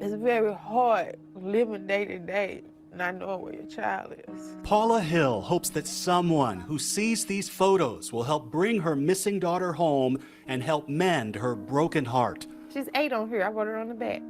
It's very hard living day to day, not knowing where your child is. Paula Hill hopes that someone who sees these photos will help bring her missing daughter home and help mend her broken heart. She's 8 on here. I wrote her on the back.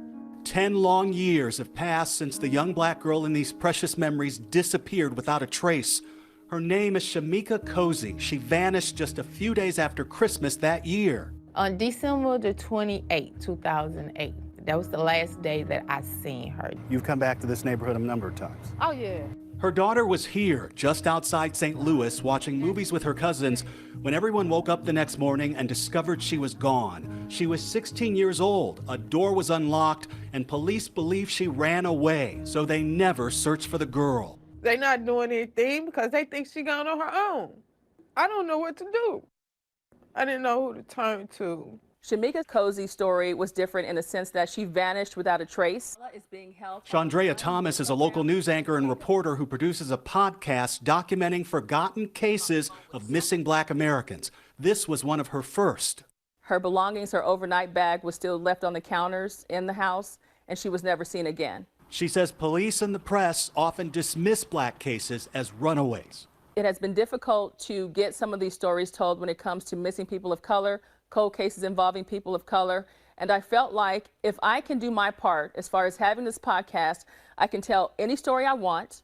10 long years have passed since the young black girl in these precious memories disappeared without a trace. Her name is Shamika Cozy. She vanished just a few days after Christmas that year. On December the 28th, 2008, that was the last day that I seen her. You've come back to this neighborhood a number of times. Oh, yeah. Her daughter was here, just outside St. Louis, watching movies with her cousins, when everyone woke up the next morning and discovered she was gone. She was 16 years old, a door was unlocked, and police believe she ran away, so they never searched for the girl. They're not doing anything because they think she gone on her own. I don't know what to do. I didn't know who to turn to. Shamika Cozy's story was different in the sense that she vanished without a trace. Chandrea Thomas is a local news anchor and reporter who produces a podcast documenting forgotten cases of missing black Americans. This was one of her first. Her belongings, her overnight bag was still left on the counters in the house, and she was never seen again. She says police and the press often dismiss black cases as runaways. It has been difficult to get some of these stories told when it comes to missing people of color, cold cases involving people of color. And I felt like if I can do my part as far as having this podcast, I can tell any story I want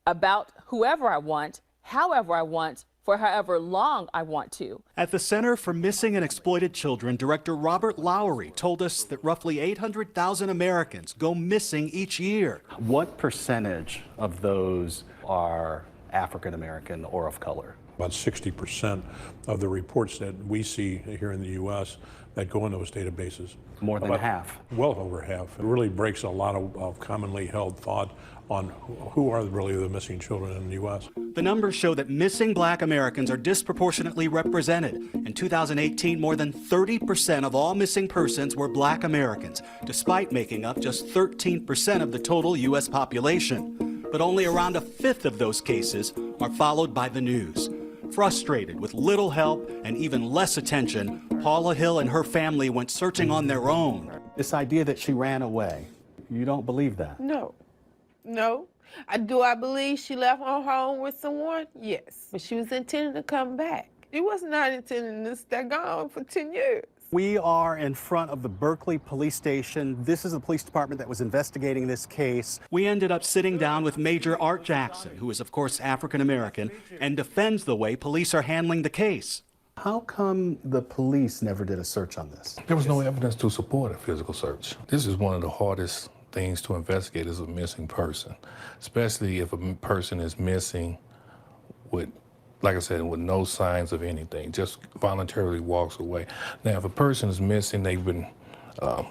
about whoever I want, however I want, for however long I want to. At the Center for Missing and Exploited Children, Director Robert Lowery told us that roughly 800,000 Americans go missing each year. What percentage of those are African American or of color? About 60% of the reports that we see here in the U.S. that go in those databases. More than half. Well over half. It really breaks a lot of commonly held thought on who are really the missing children in the U.S. The numbers show that missing black Americans are disproportionately represented. In 2018, more than 30% of all missing persons were black Americans, despite making up just 13% of the total U.S. population. But only around a fifth of those cases are followed by the news. Frustrated with little help and even less attention, Paula Hill and her family went searching on their own. This idea that she ran away, you don't believe that? No. No. Do I believe she left on her own with someone? Yes. But she was intending to come back. She was not intending to stay gone for 10 years. We are in front of the Berkeley Police Station. This is the police department that was investigating this case. We ended up sitting down with Major Art Jackson, who is, of course, African American, and defends the way police are handling the case. How come the police never did a search on this? There was no evidence to support a physical search. This is one of the hardest things to investigate as a missing person, especially if a person is missing with, like I said, with no signs of anything, just voluntarily walks away. Now, if a person is missing, they've been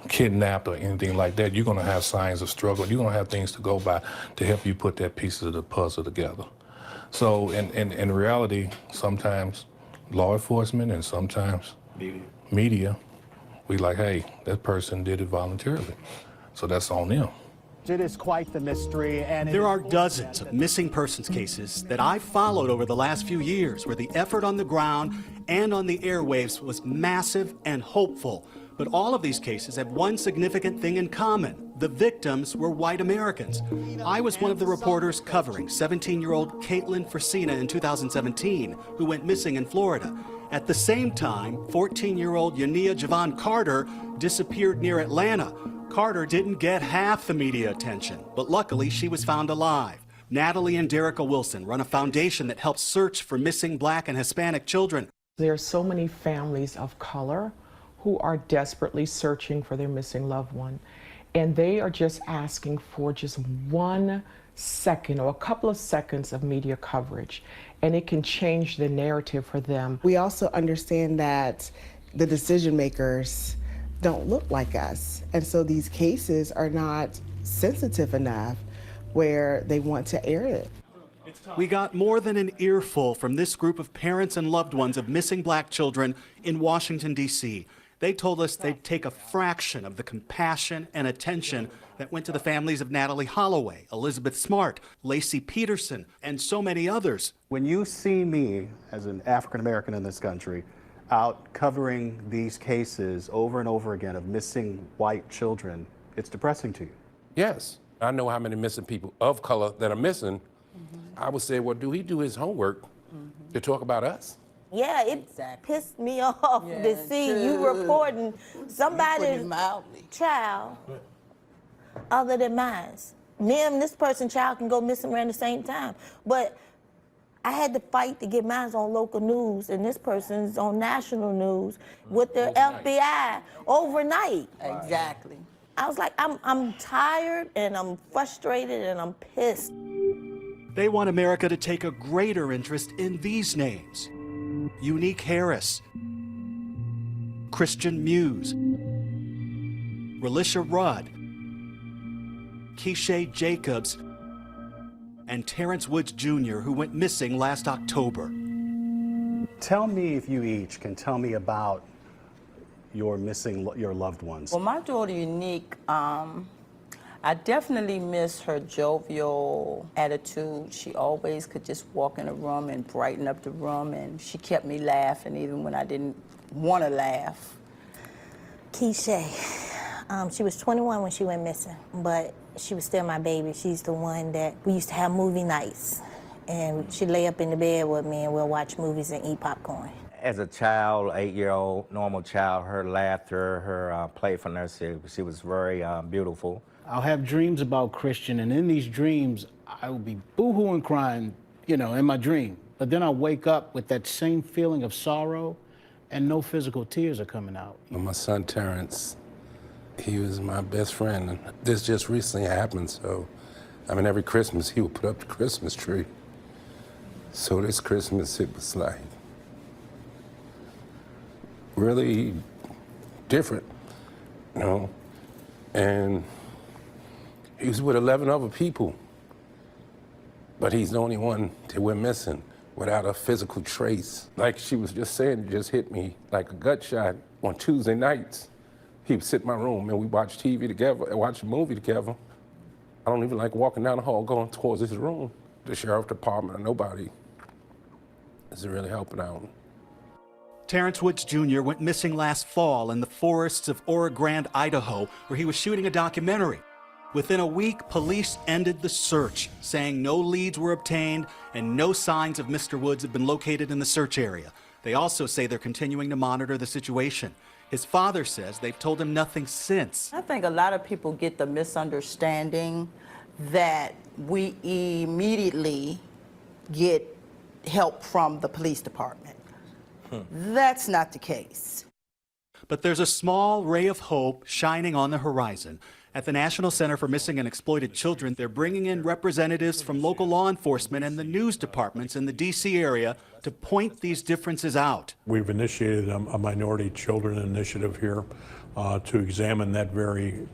kidnapped or anything like that, you're gonna have signs of struggle. You're gonna have things to go by to help you put that piece of the puzzle together. So, in reality, sometimes law enforcement and sometimes media, we like, hey, that person did it voluntarily. So that's on them. It is quite the mystery, and there are dozens of missing persons cases that I've followed over the last few years where the effort on the ground and on the airwaves was massive and hopeful. But all of these cases have one significant thing in common. The victims were white Americans. I was one of the reporters covering 17-year-old Caitlin Fresina in 2017, who went missing in Florida. At the same time, 14-year-old Yania Javon Carter disappeared near Atlanta. Carter didn't get half the media attention, but luckily she was found alive. Natalie and Derica Wilson run a foundation that helps search for missing black and Hispanic children. There are so many families of color who are desperately searching for their missing loved one, and they are just asking for just 1 second or a couple of seconds of media coverage, and it can change the narrative for them. We also understand that the decision makers don't look like us, and so these cases are not sensitive enough where they want to air it. We got more than an earful from this group of parents and loved ones of missing black children in Washington, D.C. They told us they'd take a fraction of the compassion and attention that went to the families of Natalie Holloway, Elizabeth Smart, Lacey Peterson, and so many others. When you see me as an African American in this country out covering these cases over and over again of missing white children, It's depressing to you. Yes. I know how many missing people of color that are missing. I would say, well, do he do his homework to talk about us? Yeah, it pissed me off to see you reporting somebody's child other than mine. Me and this person's child can go missing around the same time. But I had to fight to get mine on local news, and this person's on national news with the FBI overnight. Exactly. I was like, I'm tired, and I'm frustrated, and I'm pissed. They want America to take a greater interest in these names. Unique Harris, Christian Muse, Relisha Rudd, Keisha Jacobs, and Terrence Woods Jr., who went missing last October. Tell me, if you each can tell me about your loved ones. Well, my daughter Unique, I definitely miss her jovial attitude. She always could just walk in a room and brighten up the room, and she kept me laughing even when I didn't want to laugh. Keisha, she was 21 when she went missing, but she was still my baby. She's the one that we used to have movie nights, and she'd lay up in the bed with me and we'll watch movies and eat popcorn. As a child, 8-year-old, normal child, her laughter, her playfulness, she was very beautiful. I'll have dreams about Christian, and in these dreams, I will be boo-hooing crying, you know, in my dream. But then I'll wake up with that same feeling of sorrow, and no physical tears are coming out. My son Terrence, he was my best friend, and this just recently happened, so, I mean, every Christmas he would put up the Christmas tree. So this Christmas, it was like really different, you know, and he was with 11 other people, but he's the only one that we're missing without a physical trace. Like she was just saying, it just hit me like a gut shot. On Tuesday nights, he would sit in my room and we watch TV together and watch a movie together. I don't even like walking down the hall going towards his room. The sheriff department or nobody is really helping out. Terrence Woods Jr. went missing last fall in the forests of Oro Grande, Idaho, where he was shooting a documentary. Within a week, police ended the search, saying no leads were obtained and no signs of Mr. Woods have been located in the search area. They also say they're continuing to monitor the situation. His father says they've told him nothing since. I think a lot of people get the misunderstanding that we immediately get help from the police department. That's not the case. But there's a small ray of hope shining on the horizon. At the National Center for Missing and Exploited Children, they're bringing in representatives from local law enforcement and the news departments in the D.C. area to point these differences out. We've initiated a minority children initiative here to examine that very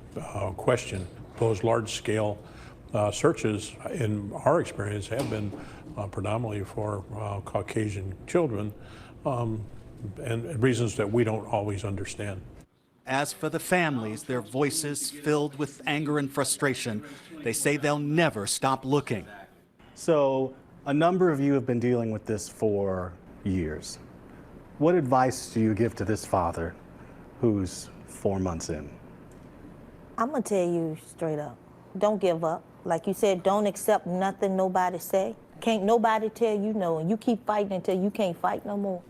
question. Those large-scale searches, in our experience, have been predominantly for Caucasian children, and reasons that we don't always understand. As for the families, their voices filled with anger and frustration, they say they'll never stop looking. So, a number of you have been dealing with this for years. What advice do you give to this father who's 4 months in? I'm gonna tell you straight up, don't give up. Like you said, don't accept nothing nobody say. Can't nobody tell you no, and you keep fighting until you can't fight no more.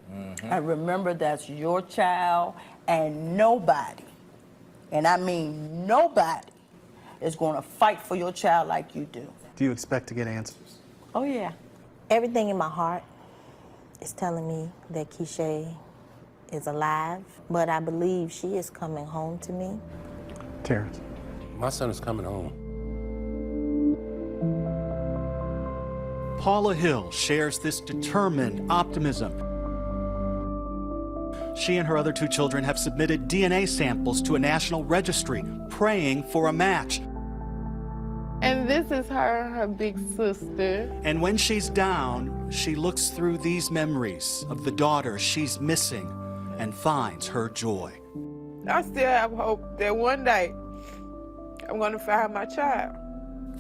And remember, that's your child, and nobody, and I mean nobody, is going to fight for your child like you do. Do you expect to get answers? Oh, yeah. Everything in my heart is telling me that Keisha is alive, but I believe she is coming home to me. Terrence? My son is coming home. Paula Hill shares this determined optimism. She and her other 2 children have submitted DNA samples to a national registry, praying for a match. And this is her big sister. And when she's down, she looks through these memories of the daughter she's missing and finds her joy. I still have hope that one day I'm gonna find my child.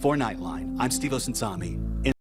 For Nightline, I'm Steve Osunsami.